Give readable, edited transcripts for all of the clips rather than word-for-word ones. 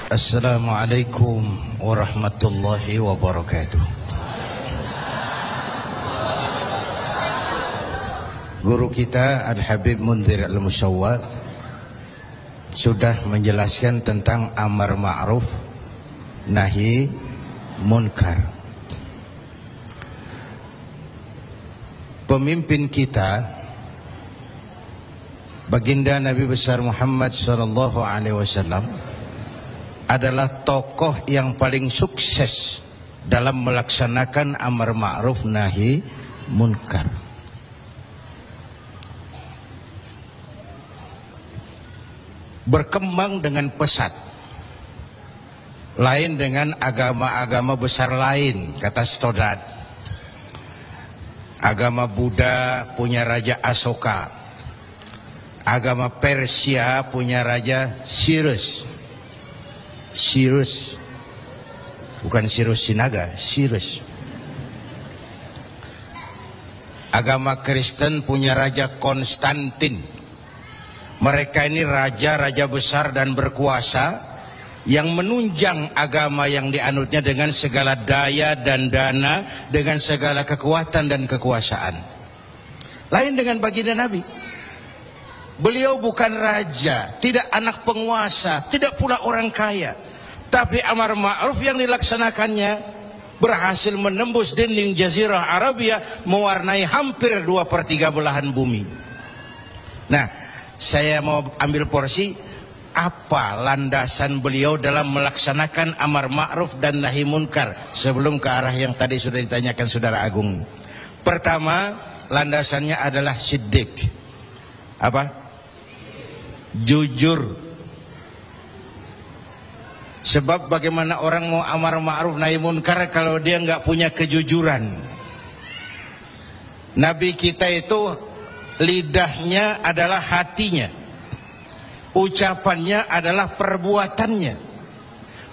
Assalamualaikum warahmatullahi wabarakatuh. Guru kita Al-Habib Munzir Al-Musyawwar sudah menjelaskan tentang amar ma'ruf nahi munkar. Pemimpin kita baginda Nabi besar Muhammad sallallahu alaihi wasallam adalah tokoh yang paling sukses dalam melaksanakan amar ma'ruf nahi munkar. Berkembang dengan pesat, lain dengan agama-agama besar lain, kata Stoddard. Agama Buddha punya raja Asoka, agama Persia punya raja Cyrus, bukan Cyrus Sinaga, Cyrus. Agama Kristen punya raja Konstantin. Mereka ini raja-raja besar dan berkuasa yang menunjang agama yang dianutnya dengan segala daya dan dana, dengan segala kekuatan dan kekuasaan. Lain dengan baginda Nabi. Beliau bukan raja, tidak anak penguasa, tidak pula orang kaya. Tapi amar ma'ruf yang dilaksanakannya berhasil menembus dinding Jazirah Arabia, mewarnai hampir 2/3 belahan bumi. Nah, saya mau ambil porsi apa landasan beliau dalam melaksanakan amar ma'ruf dan nahi munkar sebelum ke arah yang tadi sudah ditanyakan Saudara Agung. Pertama, landasannya adalah siddiq. Apa? Jujur. Sebab bagaimana orang mau amar ma'ruf nahi munkar kalau dia nggak punya kejujuran. Nabi kita itu lidahnya adalah hatinya, ucapannya adalah perbuatannya,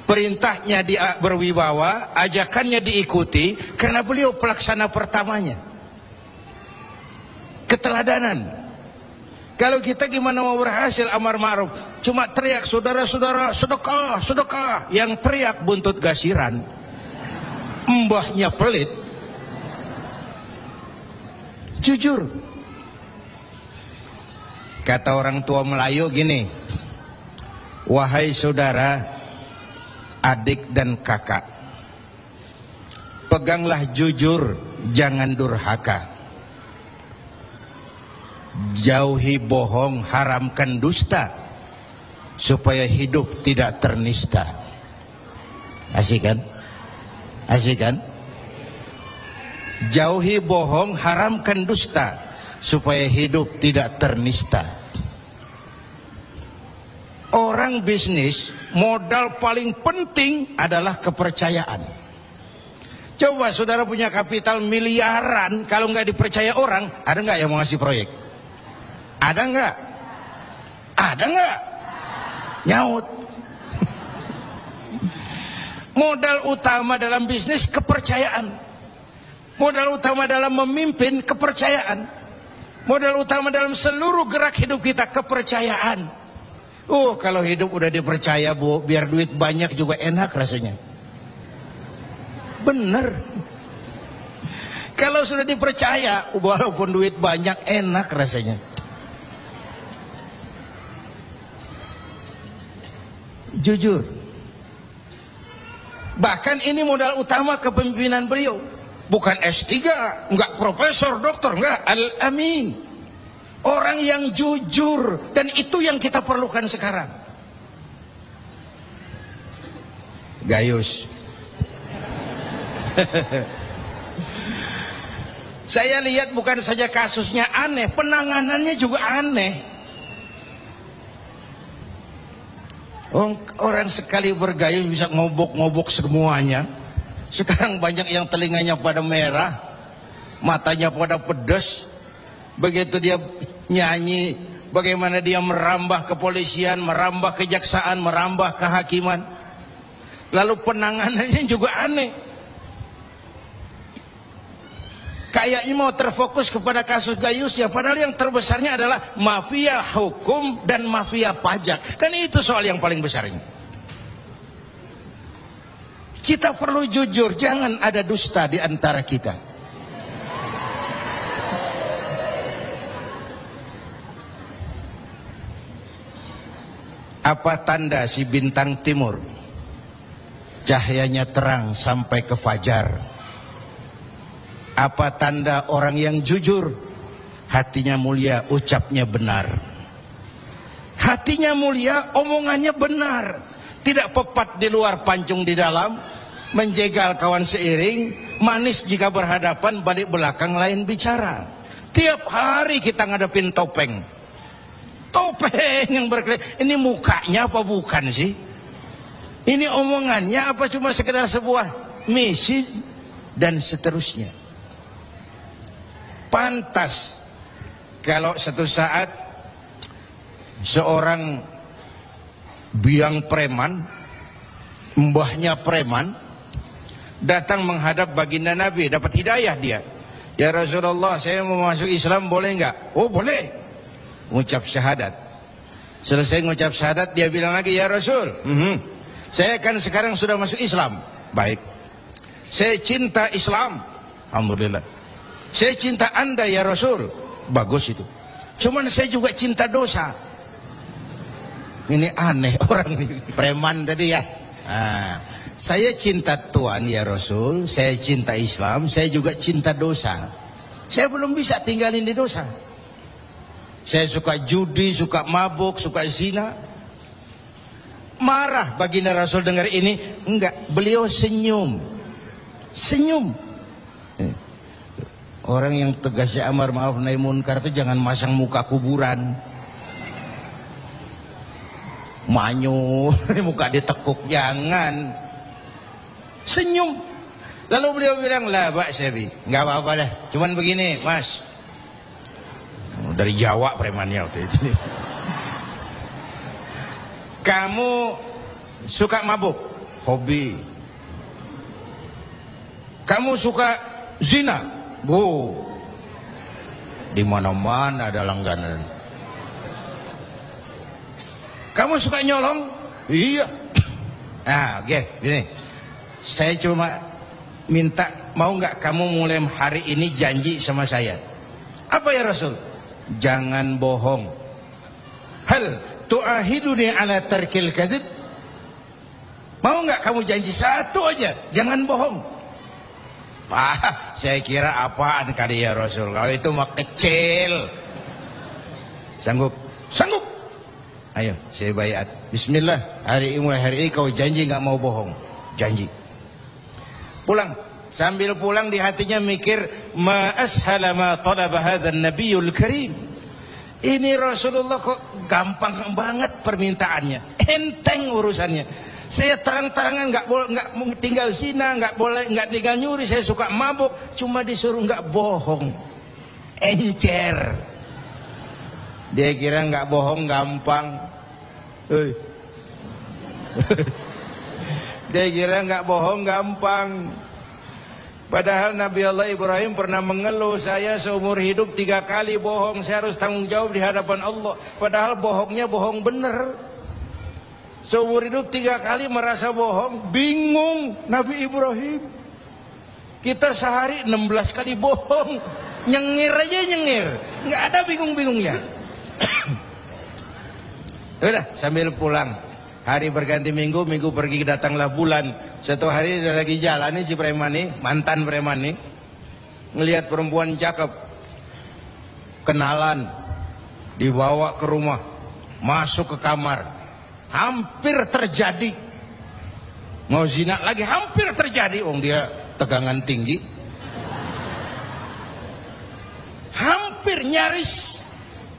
perintahnya dia berwibawa, ajakannya diikuti karena beliau pelaksana pertamanya. Keteladanan. Kalau kita gimana mau berhasil amar ma'ruf? Cuma teriak, saudara-saudara, sedekah, sedekah. Yang teriak buntut gasiran, mbahnya pelit. Jujur. Kata orang tua Melayu gini, wahai saudara, adik dan kakak, peganglah jujur, jangan durhaka. Jauhi bohong, haramkan dusta, supaya hidup tidak ternista. Asik kan? Asik kan? Jauhi bohong, haramkan dusta, supaya hidup tidak ternista. Orang bisnis, modal paling penting adalah kepercayaan. Coba saudara punya kapital miliaran, kalau nggak dipercaya orang, ada nggak yang mau ngasih proyek? Ada nggak? Ada nggak? Nyaut. Modal utama dalam bisnis kepercayaan. Modal utama dalam memimpin kepercayaan. Modal utama dalam seluruh gerak hidup kita kepercayaan. Kalau hidup udah dipercaya, Bu, biar duit banyak juga enak rasanya. Bener. Kalau sudah dipercaya, walaupun duit banyak enak rasanya. Jujur. Bahkan ini modal utama kepemimpinan beliau. Bukan S3, enggak profesor, doktor, enggak, Al-Amin. Orang yang jujur, dan itu yang kita perlukan sekarang. Gayus. Saya lihat bukan saja kasusnya aneh, penanganannya juga aneh. Orang sekali bergayus bisa ngobok-ngobok semuanya. Sekarang banyak yang telinganya pada merah, matanya pada pedas. Begitu dia nyanyi, bagaimana dia merambah kepolisian, merambah kejaksaan, merambah kehakiman. Lalu penanganannya juga aneh. Kayaknya mau terfokus kepada kasus gayusnya, padahal yang terbesarnya adalah mafia hukum dan mafia pajak. Kan itu soal yang paling besar ini. Kita perlu jujur, jangan ada dusta di antara kita. Apa tanda si bintang timur cahayanya terang sampai ke fajar? Apa tanda orang yang jujur? Hatinya mulia, ucapnya benar. Hatinya mulia, omongannya benar. Tidak pepat di luar, pancung di dalam. Menjegal kawan seiring, manis jika berhadapan, balik belakang lain bicara. Tiap hari kita ngadepin topeng. Topeng yang berkelip. Ini mukanya apa bukan sih? Ini omongannya apa cuma sekedar sebuah misi dan seterusnya. Pantas kalau satu saat seorang biang preman, mbahnya preman, datang menghadap baginda Nabi, dapat hidayah dia. Ya Rasulullah, saya mau masuk Islam, boleh enggak? Oh boleh. Mengucap syahadat. Selesai mengucap syahadat, dia bilang lagi, ya Rasul, saya kan sekarang sudah masuk Islam. Baik. Saya cinta Islam. Alhamdulillah. Saya cinta Anda ya Rasul. Bagus itu. Cuman saya juga cinta dosa. Ini aneh orang ini. Preman tadi ya. Saya cinta Tuhan ya Rasul. Saya cinta Islam. Saya juga cinta dosa. Saya belum bisa tinggalin di dosa. Saya suka judi, suka mabuk, suka zina. Marah baginda Rasul dengar ini. Enggak, beliau senyum. Senyum. Orang yang tegasnya amar ma'ruf nahi munkar itu jangan masang muka kuburan. Manyu, muka ditekuk, jangan. Senyum. Lalu beliau bilang, lah Pak Sebi, nggak apa-apa dah. Cuman begini, Mas. Dari Jawa premannya waktu itu. Kamu suka mabuk, hobi. Kamu suka zina. Di mana-mana ada langganan. Kamu suka nyolong? Iya. Nah, oke, gini. Saya cuma minta, mau nggak kamu mulai hari ini janji sama saya? Apa ya Rasul? Jangan bohong. Hal tu'ahiduni ala tarkil kadzib? Mau nggak kamu janji satu aja? Jangan bohong. Pak, saya kira apaan kali ya Rasul? Kalau itu mah kecil. Sanggup? Sanggup. Ayo, saya baiat. Bismillah, mulai hari ini kau janji nggak mau bohong. Janji. Pulang. Sambil pulang di hatinya mikir, ma ashala ma talaba hadzal nabiyul karim. Ini Rasulullah kok gampang banget permintaannya. Enteng urusannya. Saya terang-terangan nggak tinggal zina, nggak tinggal nyuri, saya suka mabuk, cuma disuruh nggak bohong. Encer. Dia kira nggak bohong gampang. Dia kira nggak bohong gampang. Padahal Nabi Allah Ibrahim pernah mengeluh, saya seumur hidup 3 kali bohong, saya harus tanggung jawab di hadapan Allah. Padahal bohongnya bohong bener. Seumur hidup 3 kali merasa bohong, bingung Nabi Ibrahim. Kita sehari 16 kali bohong, nyengir aja nyengir, nggak ada bingung-bingungnya. Udah sambil pulang, hari berganti minggu, minggu pergi datanglah bulan. Satu hari dia lagi jalan nih si preman nih, mantan preman nih, ngelihat perempuan cakep, kenalan, dibawa ke rumah, masuk ke kamar. Hampir terjadi. Mau zina lagi hampir terjadi. Dia tegangan tinggi. Hampir nyaris.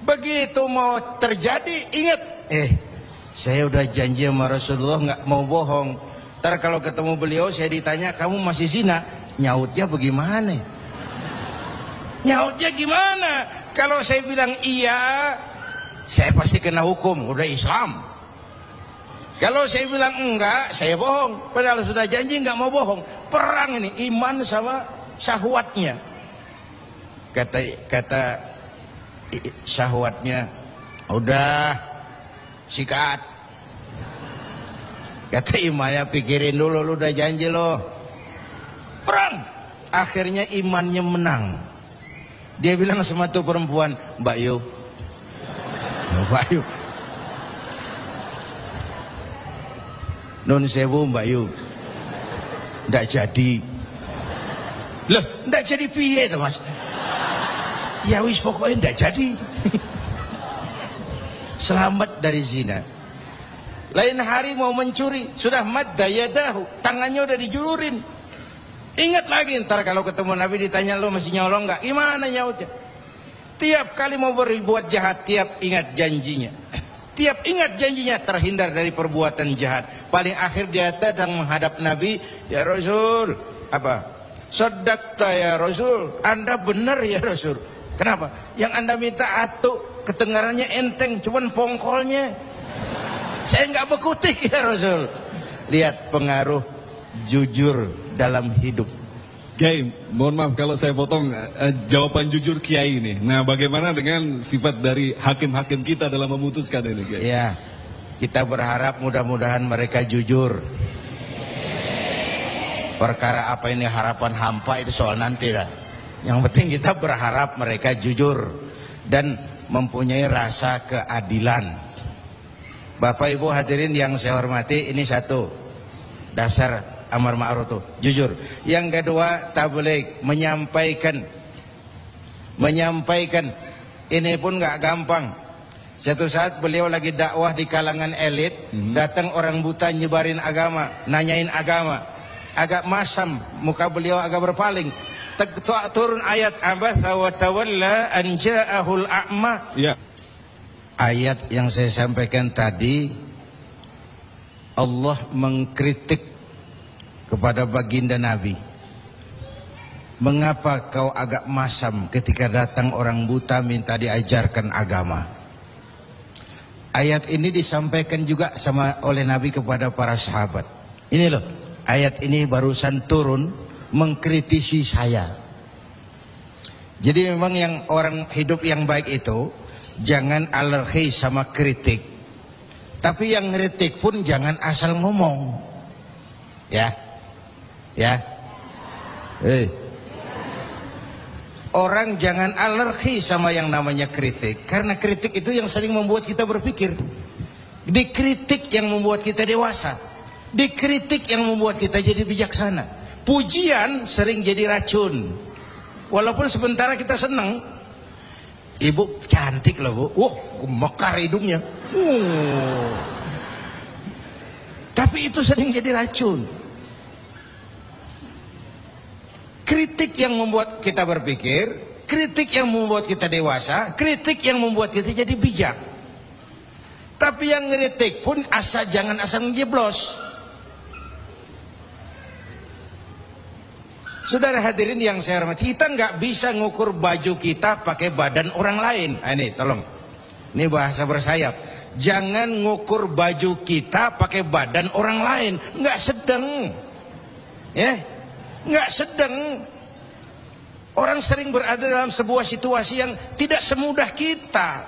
Begitu mau terjadi, ingat, saya udah janji sama Rasulullah nggak mau bohong. Ntar kalau ketemu beliau saya ditanya, kamu masih zina? Nyautnya bagaimana? Nyautnya gimana? Kalau saya bilang iya, saya pasti kena hukum, udah Islam. Kalau saya bilang enggak, saya bohong. Padahal sudah janji enggak mau bohong. Perang ini, iman sama syahwatnya. Kata syahwatnya, udah sikat. Kata imannya, pikirin dulu, lu udah janji lo. Perang. Akhirnya imannya menang. Dia bilang sama tuh perempuan, Mbak Yu. Mbak Yu. Nun sewu Mbak Yu. Nggak jadi. Loh, nggak jadi piye tuh Mas? Ya wis pokoknya nggak jadi. Selamat dari zina. Lain hari mau mencuri, sudah madda yadahu, tangannya udah dijulurin. Ingat lagi ntar kalau ketemu Nabi ditanya, lo masih nyolong nggak? Gimana nyautnya? Tiap kali mau berbuat jahat, tiap ingat janjinya. Tiap ingat janjinya, terhindar dari perbuatan jahat. Paling akhir dia datang menghadap Nabi, ya Rasul, apa? Sadaqta ya Rasul, Anda benar ya Rasul. Kenapa? Yang Anda minta atuk, kedengarannya enteng, cuman pongkolnya. Saya nggak bekutik ya Rasul. Lihat pengaruh jujur dalam hidup. Kiai, mohon maaf kalau saya potong jawaban jujur Kiai ini. Nah, bagaimana dengan sifat dari hakim-hakim kita dalam memutuskan ini, Kiai? Ya, kita berharap mudah-mudahan mereka jujur. Perkara apa ini harapan hampa itu soal nanti lah. Yang penting kita berharap mereka jujur dan mempunyai rasa keadilan. Bapak Ibu hadirin yang saya hormati, ini satu dasar amar ma'ruf tuh, jujur. Yang kedua, tabligh, menyampaikan ini pun nggak gampang. Satu saat beliau lagi dakwah di kalangan elit, datang orang buta nyebarin agama, nanyain agama, agak masam, muka beliau agak berpaling. Turun ayat abasa wa tawalla an ja'ahul a'ma. Ya. Ayat yang saya sampaikan tadi, Allah mengkritik kepada baginda Nabi. Mengapa kau agak masam ketika datang orang buta minta diajarkan agama? Ayat ini disampaikan juga oleh Nabi kepada para sahabat. Ini loh, ayat ini barusan turun mengkritisi saya. Jadi memang yang orang hidup yang baik itu jangan alergi sama kritik. Tapi yang kritik pun jangan asal ngomong. Ya. Orang jangan alergi sama yang namanya kritik, karena kritik itu yang sering membuat kita berpikir. Dikritik yang membuat kita dewasa. Dikritik yang membuat kita jadi bijaksana. Pujian sering jadi racun. Walaupun sementara kita senang. Ibu cantik loh Bu. Mekar hidungnya. Tapi itu sering jadi racun. Kritik yang membuat kita berpikir, kritik yang membuat kita dewasa, kritik yang membuat kita jadi bijak. Tapi yang ngeritik pun jangan asal ngejeblos. Saudara hadirin yang saya hormati, kita nggak bisa ngukur baju kita pakai badan orang lain. Ini tolong, ini bahasa bersayap. Jangan ngukur baju kita pakai badan orang lain. Nggak sedang, ya, nggak sedang. Orang sering berada dalam sebuah situasi yang tidak semudah kita.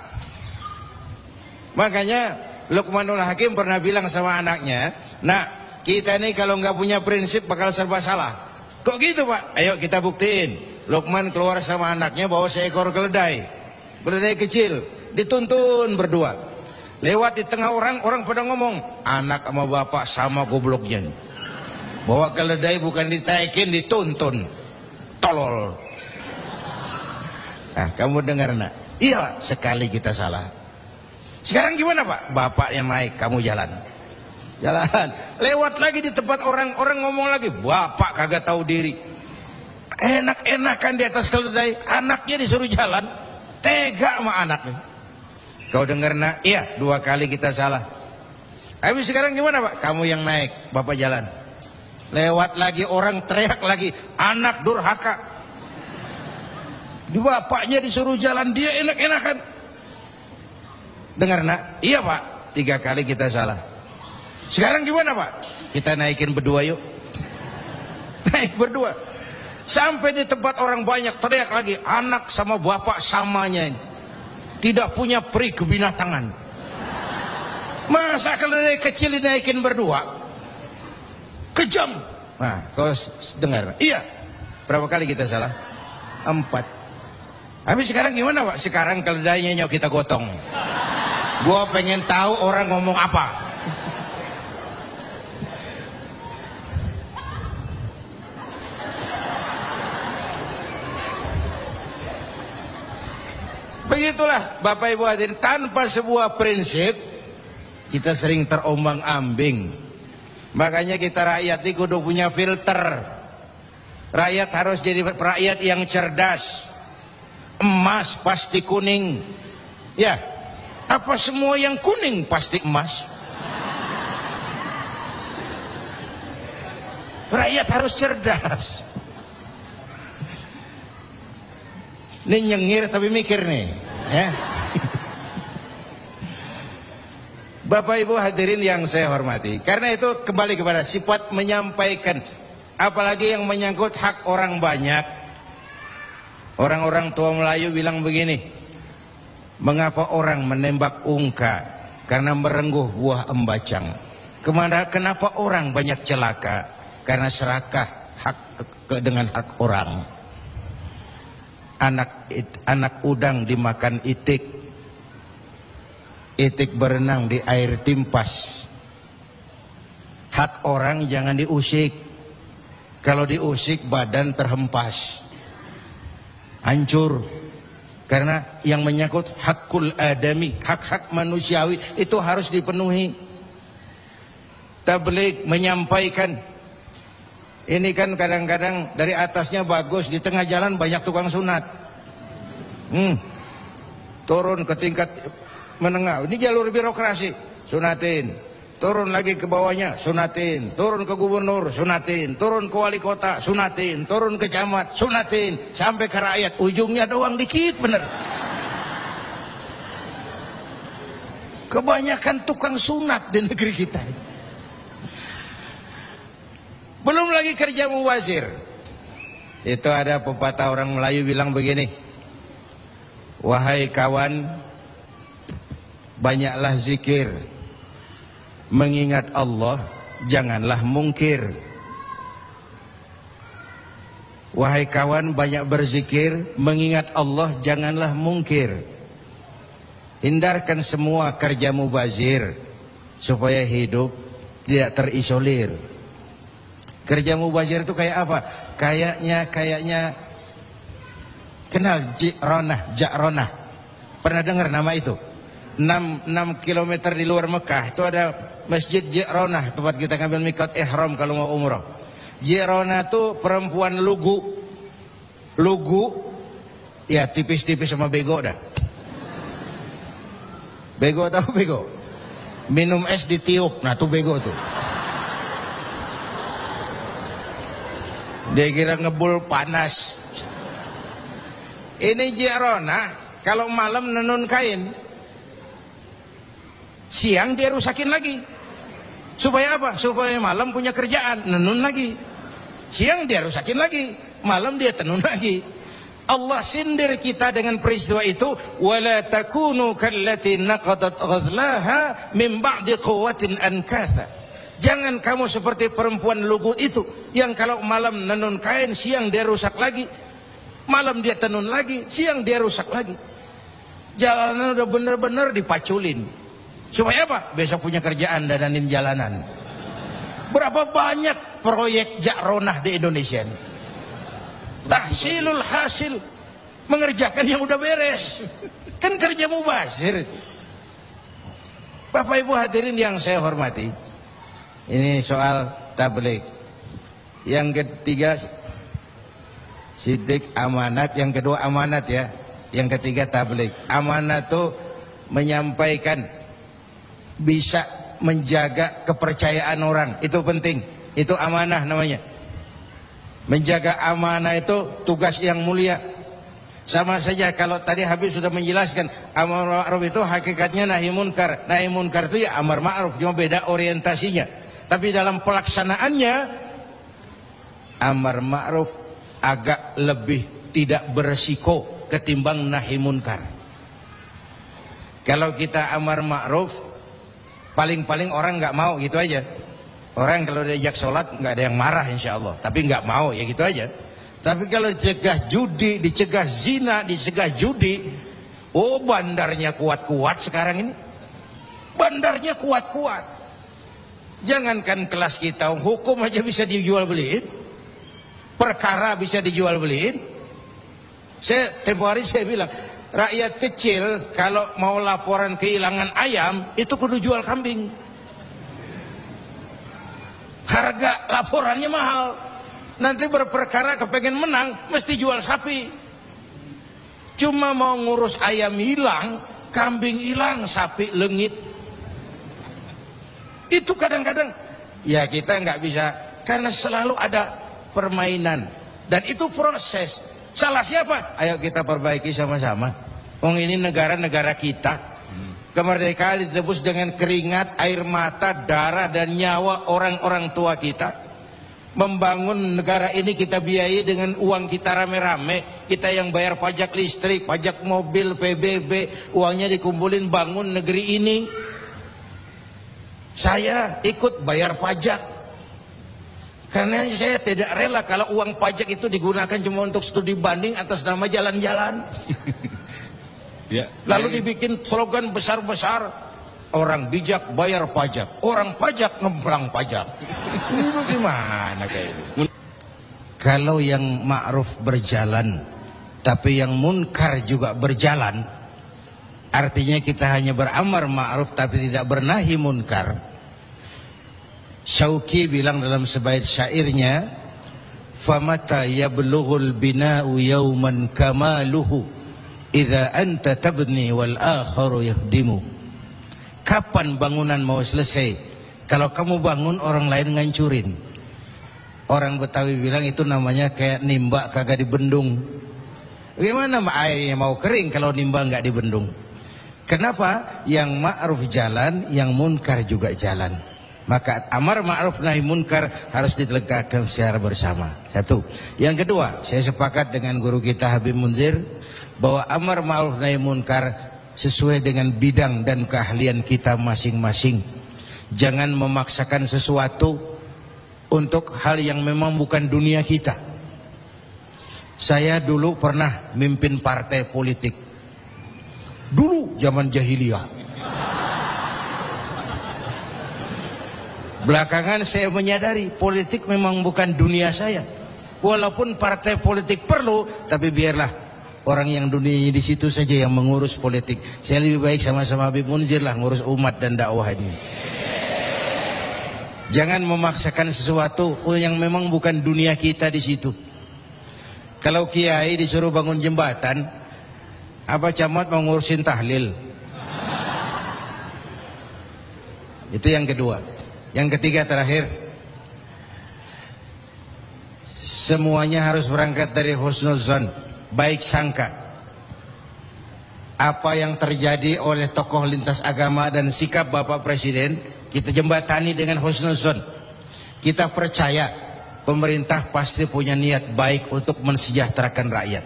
Makanya Luqmanul Hakim pernah bilang sama anaknya, "Nak, kita ini kalau nggak punya prinsip bakal serba salah." Kok gitu Pak? Ayo kita buktiin. Luqman keluar sama anaknya bawa seekor keledai. Keledai kecil, dituntun berdua. Lewat di tengah orang pada ngomong, anak sama bapak sama gobloknya. Bawa keledai bukan ditaikin, dituntun. Tolol. Nah, kamu dengar nak? Iya, sekali kita salah. Sekarang gimana Pak? Bapak yang naik, kamu jalan. Jalan, lewat lagi di tempat orang ngomong lagi, bapak kagak tahu diri. Enak-enakan di atas keledai, anaknya disuruh jalan, tega sama anaknya. Kau dengar nak? Iya, 2 kali kita salah. Habis sekarang gimana Pak? Kamu yang naik, bapak jalan. Lewat lagi orang teriak lagi, anak durhaka. Bapaknya disuruh jalan, dia enak-enakan. Dengar nak? Iya Pak, 3 kali kita salah. Sekarang gimana Pak? Kita naikin berdua yuk. Naik berdua. Sampai di tempat orang banyak teriak lagi, anak sama bapak samanya ini. Tidak punya peri kebinatangan. Masa keledai kecil dinaikin berdua? kejam. Nah, kau dengar? Iya. Berapa kali kita salah? 4. Tapi sekarang gimana Pak? Sekarang keledainya nyok kita gotong. Gua pengen tahu orang ngomong apa. Begitulah Bapak Ibu hadirin, tanpa sebuah prinsip kita sering terombang-ambing. Makanya kita rakyat ini kudu punya filter. Rakyat harus jadi rakyat yang cerdas. Emas pasti kuning. Ya, apa semua yang kuning pasti emas? Rakyat harus cerdas. Ini nyengir tapi mikir nih, ya. Bapak Ibu hadirin yang saya hormati, karena itu kembali kepada sifat menyampaikan, apalagi yang menyangkut hak orang banyak. Orang-orang tua Melayu bilang begini, mengapa orang menembak ungka? Karena merengguh buah embacang. Kenapa orang banyak celaka? Karena serakah dengan hak orang. Anak udang dimakan itik, itik berenang di air timpas. Hak orang jangan diusik. Kalau diusik badan terhempas, hancur. Karena yang menyangkut hakul adami, hak-hak manusiawi itu harus dipenuhi. Tabligh menyampaikan. Ini kan kadang-kadang dari atasnya bagus, di tengah jalan banyak tukang sunat. Turun ke tingkat menengah, ini jalur birokrasi, sunatin. Turun lagi ke bawahnya, sunatin. Turun ke gubernur, sunatin. Turun ke wali kota, sunatin. Turun ke camat, sunatin. Sampai ke rakyat, ujungnya doang dikit bener. Kebanyakan tukang sunat di negeri kita. Belum lagi kerja mubazir. Itu ada pepatah orang Melayu bilang begini, wahai kawan, banyaklah zikir, mengingat Allah, janganlah mungkir. Wahai kawan, banyak berzikir, mengingat Allah, janganlah mungkir. Hindarkan semua kerja mubazir supaya hidup tidak terisolir. Kerja mubazir itu kayak apa? Kayaknya kenal Ja'ronah. Pernah dengar nama itu? 6 kilometer di luar Mekah itu ada Masjid Ja'ronah, tempat kita ngambil miqat ihram kalau mau umrah. Ja'ronah itu perempuan lugu. Lugu ya tipis-tipis sama bego dah. Bego tahu bego? Minum es ditiup, nah tuh bego tuh. Dia kira ngebul panas. Ini Ja'ronah kalau malam nenun kain, siang dia rusakin lagi. Supaya apa? Supaya malam punya kerjaan, nenun lagi. Siang dia rusakin lagi, malam dia tenun lagi. Allah sindir kita dengan peristiwa itu, wala takunu kallati naqadat ghadlaha min ba'di quwwatin ankatha. Jangan kamu seperti perempuan lugu itu yang kalau malam nenun kain, siang dia rusak lagi. Malam dia tenun lagi, siang dia rusak lagi. Jalanan udah bener-bener dipaculin. Supaya apa? Besok punya kerjaan dananin jalanan. Berapa banyak proyek Ja'ronah di Indonesia ini? Tahsilul hasil, mengerjakan yang udah beres. Kan kerja mubazir itu. Bapak Ibu hadirin yang saya hormati, ini soal tabligh. Yang ketiga sidik amanat, yang kedua amanat ya. Yang ketiga tabligh. Amanat itu menyampaikan, bisa menjaga kepercayaan orang, itu penting. Itu amanah namanya. Menjaga amanah itu tugas yang mulia. Sama saja kalau tadi Habib sudah menjelaskan, amar ma'ruf itu hakikatnya nahi munkar. Nahi munkar itu ya amar ma'ruf, cuma beda orientasinya. Tapi dalam pelaksanaannya amar ma'ruf agak lebih tidak beresiko ketimbang nahi munkar. Kalau kita amar ma'ruf, paling-paling orang nggak mau gitu aja. Orang kalau diajak sholat nggak ada yang marah insya Allah, tapi nggak mau ya gitu aja. Tapi kalau dicegah judi, dicegah zina, dicegah judi, oh bandarnya kuat-kuat sekarang ini. Bandarnya kuat-kuat. Jangankan kelas kita, hukum aja bisa dijual beliin, perkara bisa dijual beliin. Tempo hari saya bilang, rakyat kecil kalau mau laporan kehilangan ayam itu kudu jual kambing. Harga laporannya mahal. Nanti berperkara kepengen menang mesti jual sapi. Cuma mau ngurus ayam hilang, kambing hilang, sapi lengit. Itu kadang-kadang ya kita nggak bisa, karena selalu ada permainan dan itu proses. Salah siapa? Ayo kita perbaiki sama-sama. Ini negara-negara kita. Kemerdekaan ditebus dengan keringat, air mata, darah dan nyawa orang-orang tua kita. Membangun negara ini kita biayai dengan uang kita rame-rame. Kita yang bayar pajak listrik, pajak mobil, PBB, uangnya dikumpulin bangun negeri ini. Saya ikut bayar pajak. Karena saya tidak rela kalau uang pajak itu digunakan cuma untuk studi banding atas nama jalan-jalan. Ya, lalu dibikin slogan besar-besar, orang bijak bayar pajak, orang pajak ngemplang pajak. Ini bagaimana kayak ini? Kalau yang ma'ruf berjalan tapi yang munkar juga berjalan, artinya kita hanya beramar ma'ruf tapi tidak bernahi munkar. Syauqi bilang dalam sebaik syairnya, famata yablughul bina'u yawman kamaluhu idza anta tabni wal akharu yahdimu. Kapan bangunan mau selesai kalau kamu bangun orang lain ngancurin? Orang Betawi bilang itu namanya kayak nimba kagak dibendung. Gimana airnya mau kering kalau nimba nggak dibendung? Kenapa? Yang ma'ruf jalan, yang munkar juga jalan. Maka amar ma'ruf nahi munkar harus ditegakkan secara bersama. Satu. Yang kedua, saya sepakat dengan guru kita Habib Munzir bahwa amar ma'ruf nahi munkar sesuai dengan bidang dan keahlian kita masing-masing. Jangan memaksakan sesuatu untuk hal yang memang bukan dunia kita. Saya dulu pernah mimpin partai politik. Dulu zaman jahiliyah. Belakangan saya menyadari politik memang bukan dunia saya. Walaupun partai politik perlu, tapi biarlah orang yang dunianya di situ saja yang mengurus politik. Saya lebih baik sama-sama Habib Munzir lah ngurus umat dan dakwah ini. Jangan memaksakan sesuatu yang memang bukan dunia kita di situ. Kalau kiai disuruh bangun jembatan, apa camat mau ngurusin tahlil? Itu yang kedua. Yang ketiga terakhir, semuanya harus berangkat dari husnuzon, baik sangka. Apa yang terjadi oleh tokoh lintas agama dan sikap Bapak Presiden, kita jembatani dengan husnuzon. Kita percaya pemerintah pasti punya niat baik untuk mensejahterakan rakyat.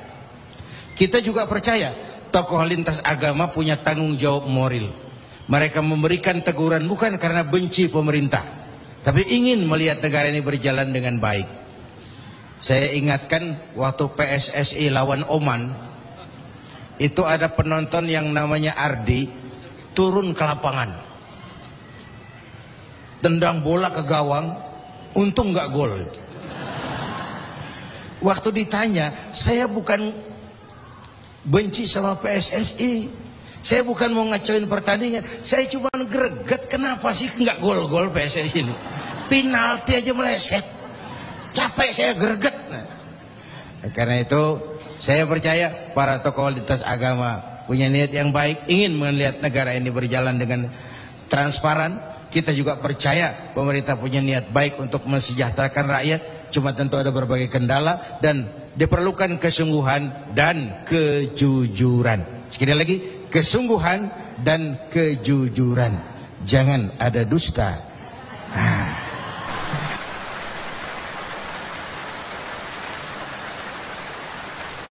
Kita juga percaya tokoh lintas agama punya tanggung jawab moral. Mereka memberikan teguran bukan karena benci pemerintah, tapi ingin melihat negara ini berjalan dengan baik. Saya ingatkan waktu PSSI lawan Oman, itu ada penonton yang namanya Ardi turun ke lapangan, tendang bola ke gawang, untung nggak gol. Waktu ditanya, saya bukan benci sama PSSI, saya bukan mau ngacoin pertandingan, saya cuma greget kenapa sih nggak gol-gol PSSI ini, penalti aja meleset, capek saya greget. Nah, karena itu saya percaya para tokoh lintas agama punya niat yang baik, ingin melihat negara ini berjalan dengan transparan. Kita juga percaya pemerintah punya niat baik untuk mensejahterakan rakyat. Cuma tentu ada berbagai kendala dan diperlukan kesungguhan dan kejujuran. Sekali lagi, kesungguhan dan kejujuran. Jangan ada dusta,